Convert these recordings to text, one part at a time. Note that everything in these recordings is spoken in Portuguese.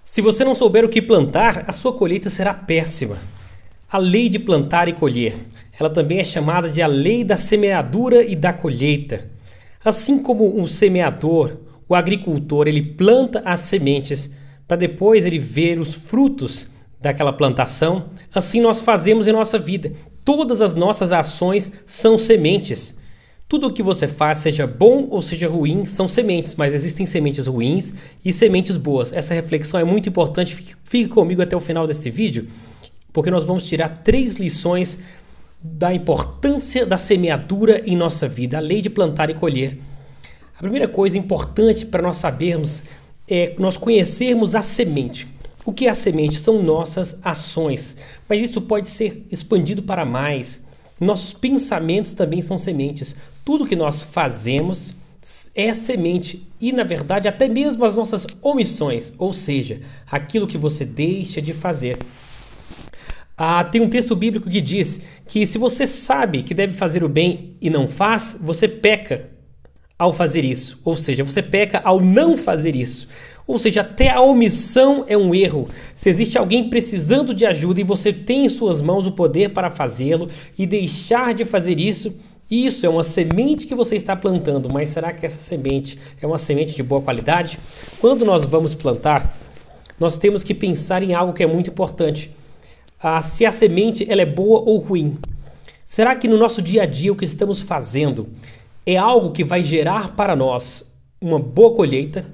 Se você não souber o que plantar, a sua colheita será péssima. A lei de plantar e colher. Ela também é chamada de a lei da semeadura e da colheita. Assim como um semeador, o agricultor, ele planta as sementes para depois ele ver os frutos daquela plantação, assim nós fazemos em nossa vida. Todas as nossas ações são sementes. Tudo o que você faz, seja bom ou seja ruim, são sementes, mas existem sementes ruins e sementes boas. Essa reflexão é muito importante. Fique comigo até o final desse vídeo, porque nós vamos tirar 3 lições da importância da semeadura em nossa vida, a lei de plantar e colher. A primeira coisa importante para nós sabermos é nós conhecermos a semente. O que é a semente? São nossas ações, mas isso pode ser expandido para mais. Nossos pensamentos também são sementes. Tudo que nós fazemos é semente e, na verdade, até mesmo as nossas omissões, ou seja, aquilo que você deixa de fazer. Tem um texto bíblico que diz que se você sabe que deve fazer o bem e não faz, você peca ao fazer isso. Ou seja, você peca ao não fazer isso. Ou seja, até a omissão é um erro. Se existe alguém precisando de ajuda e você tem em suas mãos o poder para fazê-lo e deixar de fazer isso, isso é uma semente que você está plantando. Mas será que essa semente é uma semente de boa qualidade? Quando nós vamos plantar, nós temos que pensar em algo que é muito importante. Se a semente ela é boa ou ruim. Será que no nosso dia a dia o que estamos fazendo é algo que vai gerar para nós uma boa colheita?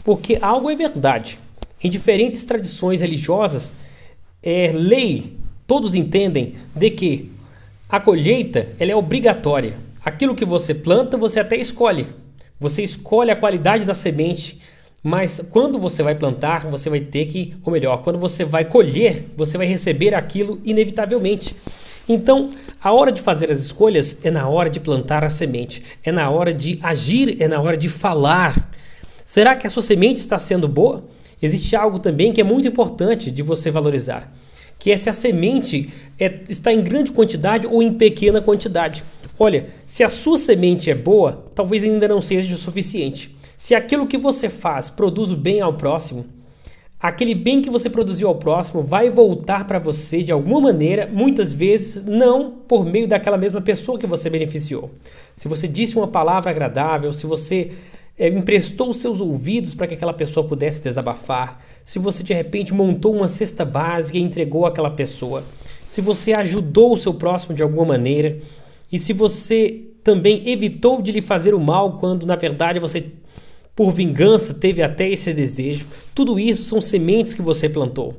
Porque algo é verdade. Em diferentes tradições religiosas, é lei, todos entendem de que a colheita ela é obrigatória. Aquilo que você planta, você até escolhe. Você escolhe a qualidade da semente, mas quando você vai plantar, você vai ter que, ou melhor, quando você vai colher, você vai receber aquilo inevitavelmente. Então, a hora de fazer as escolhas é na hora de plantar a semente, é na hora de agir, é na hora de falar. Será que a sua semente está sendo boa? Existe algo também que é muito importante de você valorizar, que é se a semente está em grande quantidade ou em pequena quantidade. Olha, se a sua semente é boa, talvez ainda não seja o suficiente. Se aquilo que você faz produz o bem ao próximo, aquele bem que você produziu ao próximo vai voltar para você de alguma maneira, muitas vezes não por meio daquela mesma pessoa que você beneficiou. Se você disse uma palavra agradável, se você emprestou os seus ouvidos para que aquela pessoa pudesse desabafar, se você de repente montou uma cesta básica e entregou àquela pessoa, se você ajudou o seu próximo de alguma maneira e se você também evitou de lhe fazer o mal quando na verdade você por vingança teve até esse desejo, tudo isso são sementes que você plantou.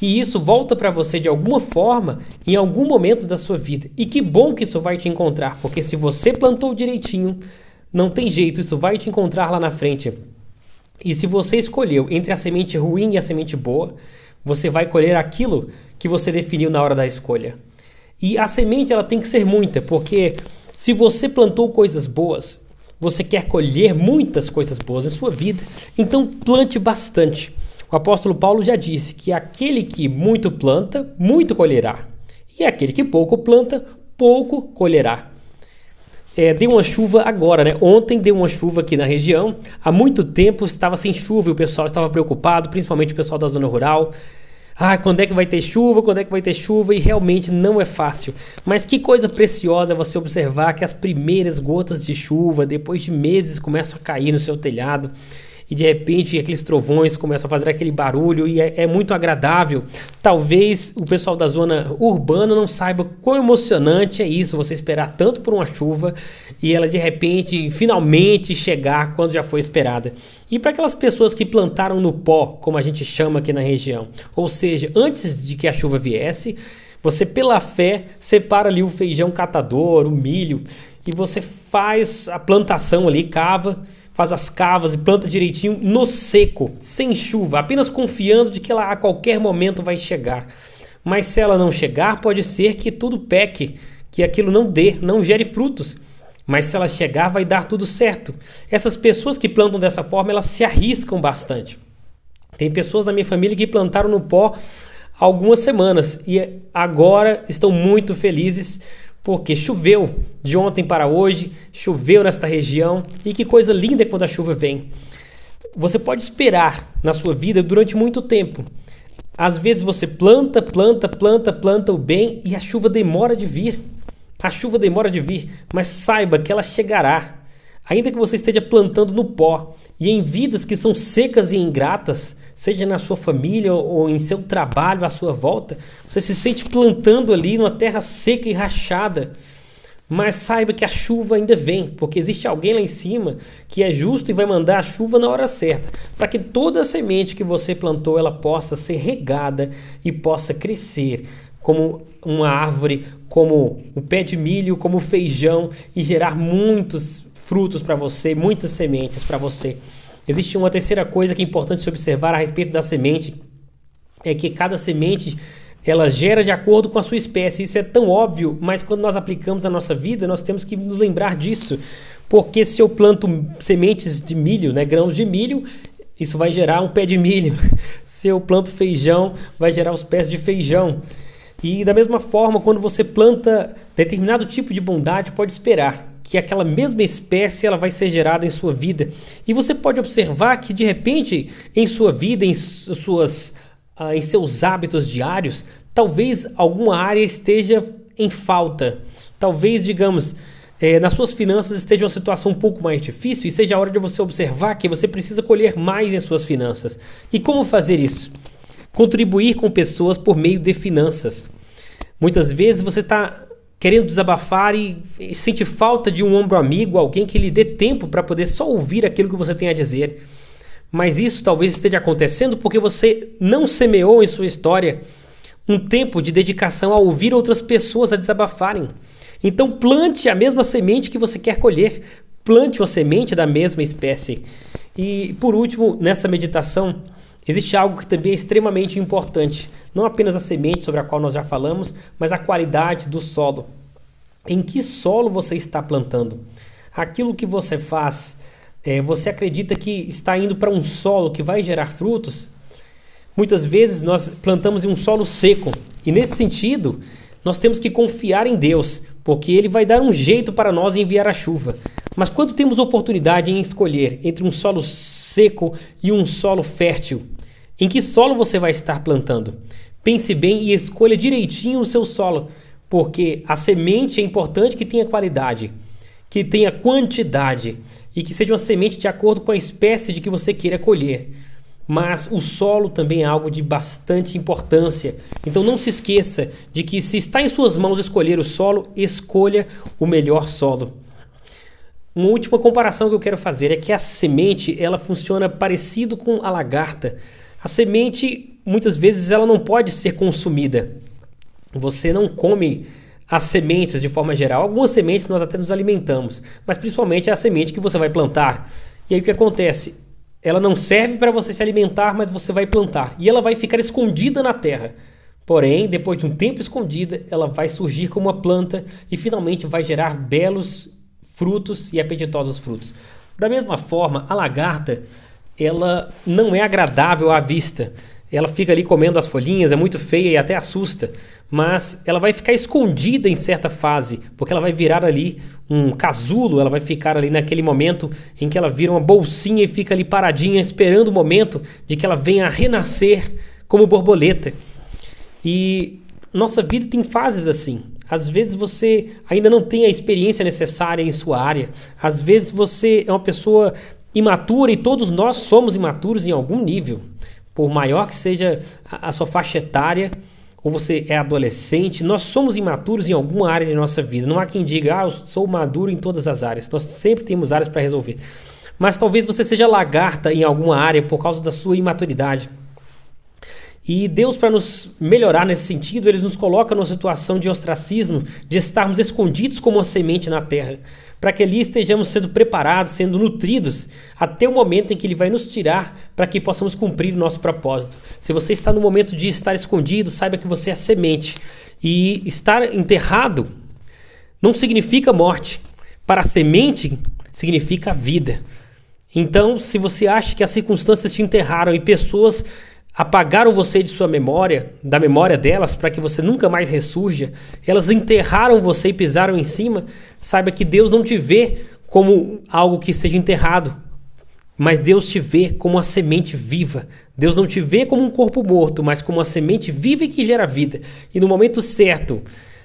E isso volta para você de alguma forma em algum momento da sua vida. E que bom que isso vai te encontrar, porque se você plantou direitinho, não tem jeito, isso vai te encontrar lá na frente. E se você escolheu entre a semente ruim e a semente boa, você vai colher aquilo que você definiu na hora da escolha. E a semente ela tem que ser muita, porque se você plantou coisas boas, você quer colher muitas coisas boas em sua vida, então plante bastante. O apóstolo Paulo já disse que aquele que muito planta, muito colherá. E aquele que pouco planta, pouco colherá. Deu uma chuva agora, né? Ontem deu uma chuva aqui na região. Há muito tempo estava sem chuva e o pessoal estava preocupado, principalmente o pessoal da zona rural. Quando é que vai ter chuva? Quando é que vai ter chuva? E realmente não é fácil. Mas que coisa preciosa é você observar que as primeiras gotas de chuva, depois de meses, começam a cair no seu telhado. E de repente aqueles trovões começam a fazer aquele barulho e é muito agradável. Talvez o pessoal da zona urbana não saiba quão emocionante é isso, você esperar tanto por uma chuva e ela de repente finalmente chegar quando já foi esperada. E para aquelas pessoas que plantaram no pó, como a gente chama aqui na região, ou seja, antes de que a chuva viesse, você pela fé separa ali o feijão catador, o milho, e você faz a plantação ali, faz as cavas e planta direitinho no seco, sem chuva, apenas confiando de que ela a qualquer momento vai chegar. Mas se ela não chegar, pode ser que tudo peque, que aquilo não gere frutos. Mas se ela chegar, vai dar tudo certo. Essas pessoas que plantam dessa forma, elas se arriscam bastante. Tem pessoas da minha família que plantaram no pó há algumas semanas e agora estão muito felizes porque choveu de ontem para hoje, choveu nesta região e que coisa linda é quando a chuva vem. você pode esperar na sua vida durante muito tempo. Às vezes você planta o bem e a chuva demora de vir. A chuva demora de vir, mas saiba que ela chegará. Ainda que você esteja plantando no pó e em vidas que são secas e ingratas, seja na sua família ou em seu trabalho à sua volta, você se sente plantando ali numa terra seca e rachada. Mas saiba que a chuva ainda vem, porque existe alguém lá em cima que é justo e vai mandar a chuva na hora certa, para que toda a semente que você plantou ela possa ser regada e possa crescer como uma árvore, como o pé de milho, como o feijão e gerar muitos frutos para você, muitas sementes para você. Existe uma terceira coisa que é importante se observar a respeito da semente, é que cada semente ela gera de acordo com a sua espécie. Isso é tão óbvio, mas quando nós aplicamos na nossa vida, nós temos que nos lembrar disso. Porque se eu planto sementes de milho, grãos de milho, isso vai gerar um pé de milho. Se eu planto feijão, vai gerar os pés de feijão. E da mesma forma, quando você planta determinado tipo de bondade, pode esperar que aquela mesma espécie ela vai ser gerada em sua vida. E você pode observar que, de repente, em sua vida, em seus hábitos diários, talvez alguma área esteja em falta. Talvez, digamos, nas suas finanças esteja uma situação um pouco mais difícil e seja a hora de você observar que você precisa colher mais em suas finanças. E como fazer isso? Contribuir com pessoas por meio de finanças. Muitas vezes você está querendo desabafar e sente falta de um ombro amigo, alguém que lhe dê tempo para poder só ouvir aquilo que você tem a dizer. Mas isso talvez esteja acontecendo porque você não semeou em sua história um tempo de dedicação a ouvir outras pessoas a desabafarem. Então plante a mesma semente que você quer colher. Plante uma semente da mesma espécie. E por último, nessa meditação, existe algo que também é extremamente importante. Não apenas a semente sobre a qual nós já falamos, mas a qualidade do solo. Em que solo você está plantando? Aquilo que você faz, você acredita que está indo para um solo que vai gerar frutos? Muitas vezes nós plantamos em um solo seco. E nesse sentido, nós temos que confiar em Deus, porque Ele vai dar um jeito para nós enviar a chuva. Mas quando temos oportunidade em escolher entre um solo seco e um solo fértil, em que solo você vai estar plantando? Pense bem e escolha direitinho o seu solo, porque a semente é importante que tenha qualidade, que tenha quantidade e que seja uma semente de acordo com a espécie de que você queira colher. Mas o solo também é algo de bastante importância. Então não se esqueça de que se está em suas mãos escolher o solo, escolha o melhor solo. Uma última comparação que eu quero fazer é que a semente ela funciona parecido com a lagarta. A semente, muitas vezes, ela não pode ser consumida. Você não come as sementes de forma geral. Algumas sementes nós até nos alimentamos, mas principalmente é a semente que você vai plantar. E aí o que acontece? Ela não serve para você se alimentar, mas você vai plantar. E ela vai ficar escondida na terra. Porém, depois de um tempo escondida, ela vai surgir como uma planta e finalmente vai gerar belos frutos e apetitosos frutos. Da mesma forma, a lagarta ela não é agradável à vista. Ela fica ali comendo as folhinhas, é muito feia e até assusta. Mas ela vai ficar escondida em certa fase, porque ela vai virar ali um casulo, ela vai ficar ali naquele momento em que ela vira uma bolsinha e fica ali paradinha, esperando o momento de que ela venha a renascer como borboleta. E nossa vida tem fases assim. Às vezes você ainda não tem a experiência necessária em sua área. Às vezes você é uma pessoa imatura e todos nós somos imaturos em algum nível. Por maior que seja a sua faixa etária, ou você é adolescente, nós somos imaturos em alguma área de nossa vida. Não há quem diga, eu sou maduro em todas as áreas. Nós sempre temos áreas para resolver. Mas talvez você seja lagarta em alguma área por causa da sua imaturidade. E Deus, para nos melhorar nesse sentido, Ele nos coloca numa situação de ostracismo, de estarmos escondidos como uma semente na terra, para que ali estejamos sendo preparados, sendo nutridos, até o momento em que Ele vai nos tirar, para que possamos cumprir o nosso propósito. Se você está no momento de estar escondido, saiba que você é semente. E estar enterrado não significa morte. Para a semente, significa vida. Então, se você acha que as circunstâncias te enterraram e pessoas apagaram você de sua memória, da memória delas, para que você nunca mais ressurja, elas enterraram você e pisaram em cima, saiba que Deus não te vê como algo que seja enterrado. Mas Deus te vê como uma semente viva. Deus não te vê como um corpo morto, mas como uma semente viva e que gera vida. E no momento certo,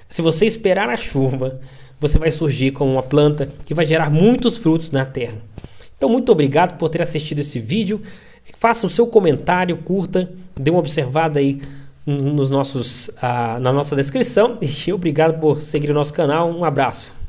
se você esperar a chuva, você vai surgir como uma planta que vai gerar muitos frutos na terra. Então, muito obrigado por ter assistido esse vídeo. Faça o seu comentário, curta, dê uma observada aí na nossa descrição. E obrigado por seguir o nosso canal. Um abraço.